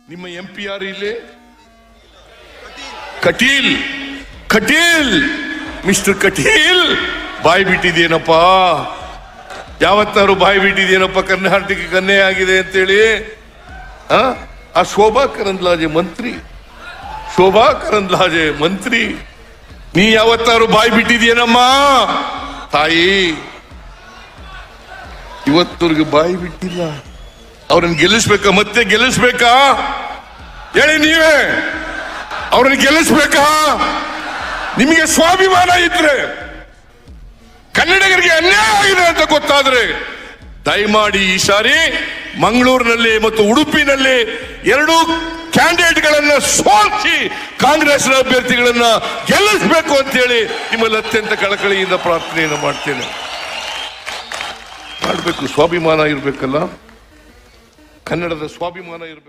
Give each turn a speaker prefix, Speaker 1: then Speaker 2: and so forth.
Speaker 1: ನಿಮ್ಮ MP ಯಾರು ಇಲ್ಲಿ? ಕಟೀಲ್ ಕಟೀಲ್ ಮಿಸ್ಟರ್ ಕಟೀಲ್, ಬಾಯಿ ಬಿಟ್ಟಿದೇನಪ್ಪ? ಯಾವತ್ತಾರು ಬಾಯಿ ಬಿಟ್ಟಿದೇನಪ್ಪ ಕರ್ನಾಟಕ ಕನ್ನೆ ಆಗಿದೆ ಅಂತೇಳಿ? ಆ ಶೋಭಾ ಕರಂದ್ಲಾಜೆ ಮಂತ್ರಿ, ಶೋಭಾ ಕರಂದ್ಲಾಜೆ ಮಂತ್ರಿ, ನೀ ಯಾವತ್ತಾರು ಬಾಯಿ ಬಿಟ್ಟಿದೇನಮ್ಮ? ತಾಯಿ ಇವತ್ತವ್ರಿಗೆ ಬಾಯಿ ಬಿಟ್ಟಿಲ್ಲ. ಅವ್ರನ್ನ ಗೆಲ್ಲಿಸ್ಬೇಕಾ? ಮತ್ತೆ ಗೆಲ್ಲಿಸ್ಬೇಕಾ? ಹೇಳಿ ನೀವೇ, ಅವ್ರನ್ನ ಗೆಲ್ಲಿಸ್ಬೇಕಾ? ನಿಮಗೆ ಸ್ವಾಭಿಮಾನ ಇದ್ರೆ, ಕನ್ನಡಿಗರಿಗೆ ಅನ್ಯಾಯ ಆಗಿದೆ ಅಂತ ಗೊತ್ತಾದ್ರೆ ದಯಮಾಡಿ ಈ ಸಾರಿ ಮಂಗಳೂರಿನಲ್ಲಿ ಮತ್ತು ಉಡುಪಿನಲ್ಲಿ ಎರಡೂ ಕ್ಯಾಂಡಿಡೇಟ್ಗಳನ್ನ ಸೋಲಿಸಿ ಕಾಂಗ್ರೆಸ್ ಅಭ್ಯರ್ಥಿಗಳನ್ನ ಗೆಲ್ಲಿಸಬೇಕು ಅಂತ ಹೇಳಿ ನಿಮ್ಮಲ್ಲಿ ಅತ್ಯಂತ ಕಳಕಳಿಯಿಂದ ಪ್ರಾರ್ಥನೆಯನ್ನು ಮಾಡ್ತೇನೆ. ಮಾಡಬೇಕು, ಸ್ವಾಭಿಮಾನ ಇರಬೇಕಲ್ಲ, ಕನ್ನಡದ ಸ್ವಾಭಿಮಾನ ಇರಬೇಕು.